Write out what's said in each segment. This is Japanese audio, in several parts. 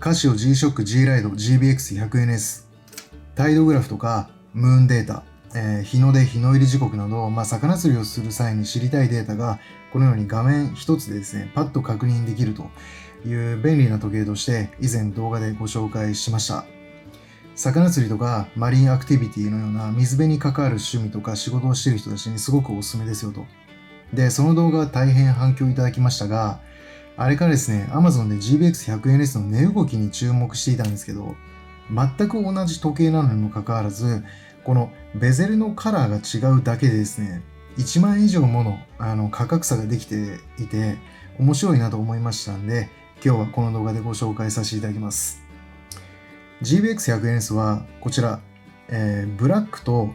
カシオ G-SHOCK G ライド GBX100NS、タイドグラフとかムーンデータ、日の出日の入り時刻など、魚釣りをする際に知りたいデータがこのように画面一つでですね、パッと確認できるという便利な時計として以前動画でご紹介しました。魚釣りとかマリンアクティビティのような水辺に関わる趣味とか仕事をしている人たちにすごくおすすめですよと。で、その動画は大変反響いただきましたが、あれからですね、Amazon で GBX100NS の値動きに注目していたんですけど、全く同じ時計なのにもかかわらず、このベゼルのカラーが違うだけでですね、1万円以上もの価格差ができていて、面白いなと思いましたんで、今日はこの動画でご紹介させていただきます。GBX100NS はこちら、ブラックと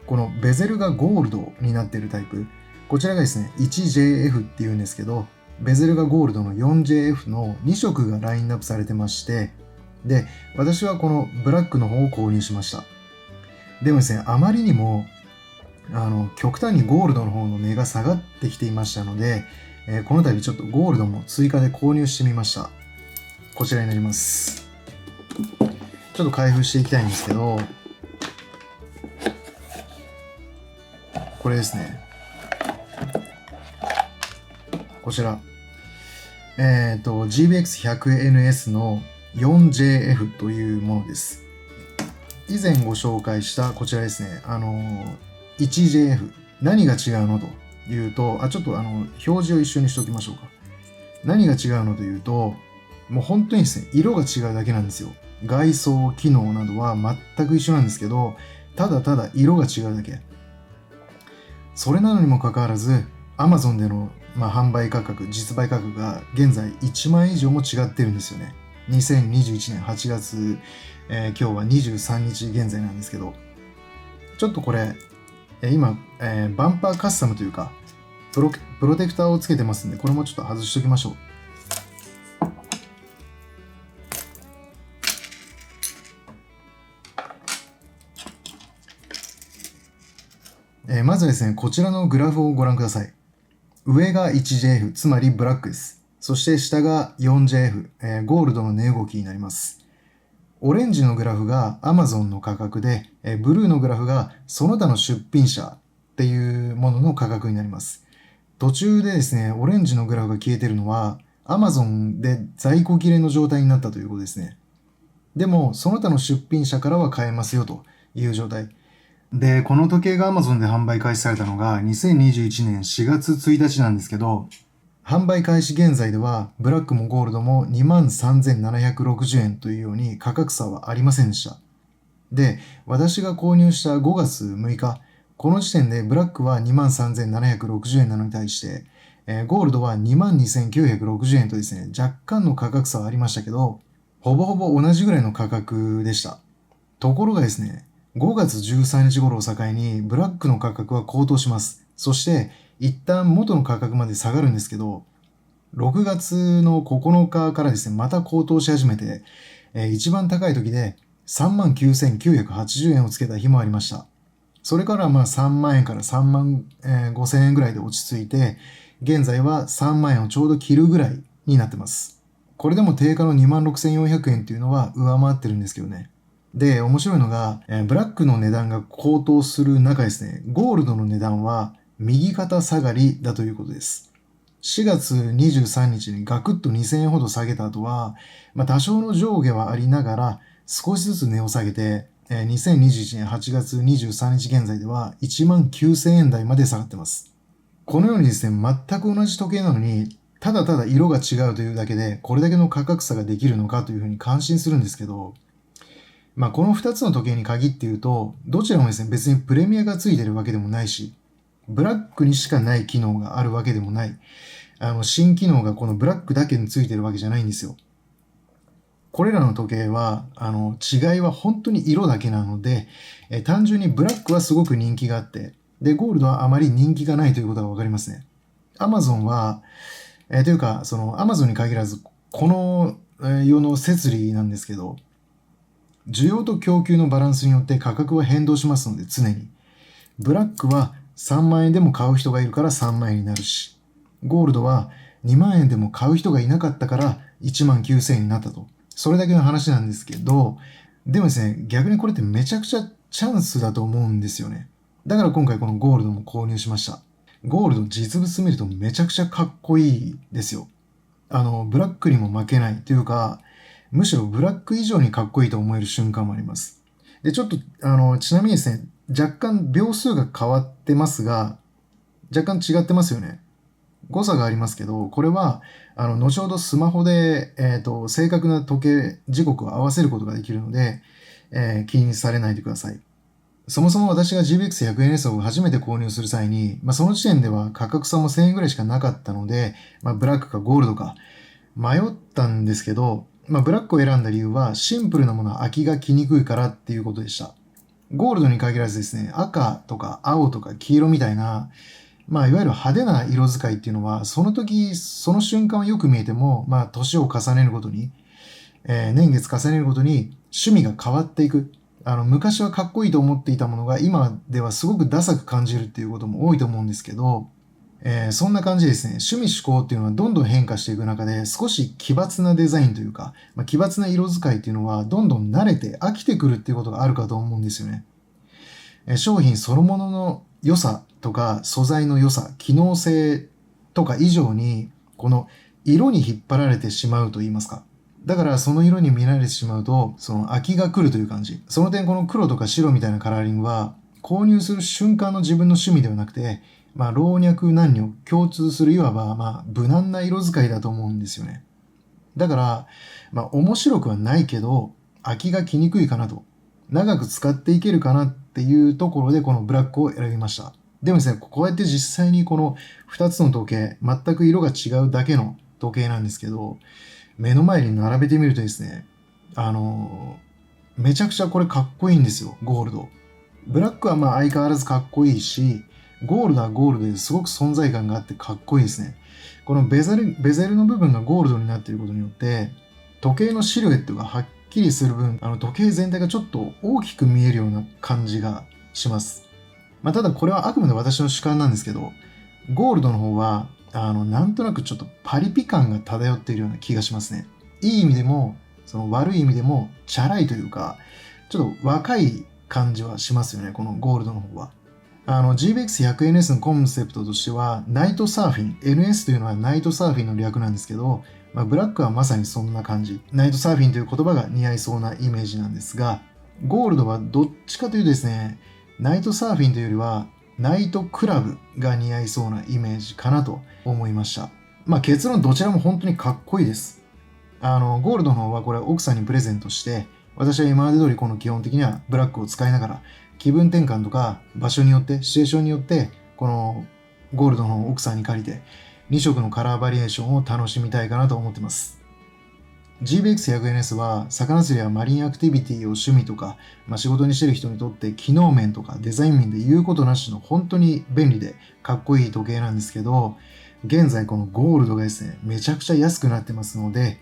このベゼルがゴールドになっているタイプ。こちらがですね、1JF っていうんですけど、ベゼルがゴールドの 4JF の2色がラインナップされてまして、で、私はこのブラックの方を購入しました。でもですね、あまりにも極端にゴールドの方の値が下がってきていましたので、この度ちょっとゴールドも追加で購入してみました。こちらになります。ちょっと開封していきたいんですけど、これですね。こちら。GBX100NS の 4JF というものです。以前ご紹介したこちらですね。1JF。何が違うのというと、ちょっと表示を一緒にしておきましょうか。何が違うのというと、もう本当にですね、色が違うだけなんですよ。外装、機能などは全く一緒なんですけど、ただただ色が違うだけ。それなのにもかかわらず、Amazon での、販売価格、実売価格が現在1万円以上も違ってるんですよね。2021年8月、今日は23日現在なんですけど、ちょっとこれ、今、バンパーカスタムというか、プロテクターをつけてますんで、これもちょっと外しておきましょう。まずですね、こちらのグラフをご覧ください。上が 1JF、つまりブラックです。そして下が 4JF、ゴールドの値動きになります。オレンジのグラフが Amazon の価格で、ブルーのグラフがその他の出品者っていうものの価格になります。途中でですね、オレンジのグラフが消えているのは Amazon で在庫切れの状態になったということですね。でも、その他の出品者からは買えますよという状態。で、この時計が Amazon で販売開始されたのが2021年4月1日なんですけど、販売開始現在ではブラックもゴールドも 23,760 円というように価格差はありませんでした。で、私が購入した5月6日、この時点でブラックは 23,760 円なのに対して、ゴールドは 22,960 円とですね、若干の価格差はありましたけど、ほぼほぼ同じぐらいの価格でした。ところがですね、5月13日頃を境にブラックの価格は高騰します。そして一旦元の価格まで下がるんですけど、6月の9日からですね、また高騰し始めて、一番高い時で 39,980 円をつけた日もありました。それから3万円から3万5千円ぐらいで落ち着いて、現在は3万円をちょうど切るぐらいになってます。これでも定価の 26,400 円っていうのは上回ってるんですけどね。で、面白いのが、ブラックの値段が高騰する中ですね、ゴールドの値段は右肩下がりだということです。4月23日にガクッと2000円ほど下げた後は、多少の上下はありながら少しずつ値を下げて、2021年8月23日現在では19,000円台まで下がってます。このようにですね、全く同じ時計なのに、ただただ色が違うというだけで、これだけの価格差ができるのかというふうに感心するんですけど、この2つの時計に限って言うと、どちらもですね、別にプレミアがついてるわけでもないし、ブラックにしかない機能があるわけでもない。新機能がこのブラックだけについてるわけじゃないんですよ。これらの時計は、違いは本当に色だけなので、単純にブラックはすごく人気があって、で、ゴールドはあまり人気がないということがわかりますね。Amazon は、というか、Amazon に限らず、この世の摂理なんですけど、需要と供給のバランスによって価格は変動しますので、常に。ブラックは3万円でも買う人がいるから3万円になるし、ゴールドは2万円でも買う人がいなかったから1万9000円になったとそれだけの話なんですけど、でもですね、逆にこれってめちゃくちゃチャンスだと思うんですよね。だから今回このゴールドも購入しました。ゴールド実物見るとめちゃくちゃかっこいいですよ。ブラックにも負けないというか、むしろブラック以上にかっこいいと思える瞬間もあります。で、ちょっと、ちなみにですね、若干秒数が変わってますが、若干違ってますよね。誤差がありますけど、これは、後ほどスマホで、正確な時計、時刻を合わせることができるので、気にされないでください。そもそも私が GBX100NS を初めて購入する際に、その時点では価格差も1000円ぐらいしかなかったので、ブラックかゴールドか迷ったんですけど、ブラックを選んだ理由はシンプルなものは飽きが来にくいからっていうことでした。ゴールドに限らずですね、赤とか青とか黄色みたいな、いわゆる派手な色使いっていうのは、その時、その瞬間はよく見えても、年を重ねるごとに、年月重ねるごとに趣味が変わっていく。昔はかっこいいと思っていたものが今ではすごくダサく感じるっていうことも多いと思うんですけど、そんな感じでですね、趣味嗜好っていうのはどんどん変化していく中で、少し奇抜なデザインというか、奇抜な色使いっていうのはどんどん慣れて飽きてくるっていうことがあるかと思うんですよね。商品そのものの良さとか素材の良さ、機能性とか以上に、この色に引っ張られてしまうと言いますか。だからその色に見られてしまうと、その飽きが来るという感じ。その点この黒とか白みたいなカラーリングは、購入する瞬間の自分の趣味ではなくて、老若男女共通するいわば、無難な色使いだと思うんですよね。だから、面白くはないけど、飽きが来にくいかなと。長く使っていけるかなっていうところで、このブラックを選びました。でもですね、こうやって実際にこの2つの時計、全く色が違うだけの時計なんですけど、目の前に並べてみるとですね、めちゃくちゃこれかっこいいんですよ、ゴールド。ブラックは相変わらずかっこいいし、ゴールドはゴールドですごく存在感があってかっこいいですね。このベゼルの部分がゴールドになっていることによって、時計のシルエットがはっきりする分、時計全体がちょっと大きく見えるような感じがします。ただこれはあくまで私の主観なんですけど、ゴールドの方は、なんとなくちょっとパリピ感が漂っているような気がしますね。いい意味でも、その悪い意味でも、チャラいというか、ちょっと若い感じはしますよね、このゴールドの方は。GBX100NS のコンセプトとしては、ナイトサーフィン、NS というのはナイトサーフィンの略なんですけど、ブラックはまさにそんな感じ。ナイトサーフィンという言葉が似合いそうなイメージなんですが、ゴールドはどっちかというとですね、ナイトサーフィンというよりは、ナイトクラブが似合いそうなイメージかなと思いました。結論どちらも本当にかっこいいです。ゴールドの方はこれ奥さんにプレゼントして、私は今まで通りこの基本的にはブラックを使いながら、気分転換とか場所によって、シチュエーションによって、このゴールドの奥さんに借りて、2色のカラーバリエーションを楽しみたいかなと思ってます。GBX100NS は魚釣りやマリンアクティビティを趣味とか、仕事にしてる人にとって機能面とかデザイン面で言うことなしの本当に便利でかっこいい時計なんですけど、現在このゴールドがですね、めちゃくちゃ安くなってますので、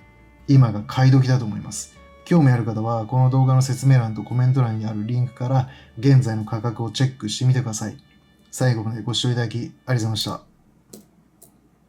今が買い時だと思います。興味ある方はこの動画の説明欄とコメント欄にあるリンクから現在の価格をチェックしてみてください。最後までご視聴いただきありがとうございました。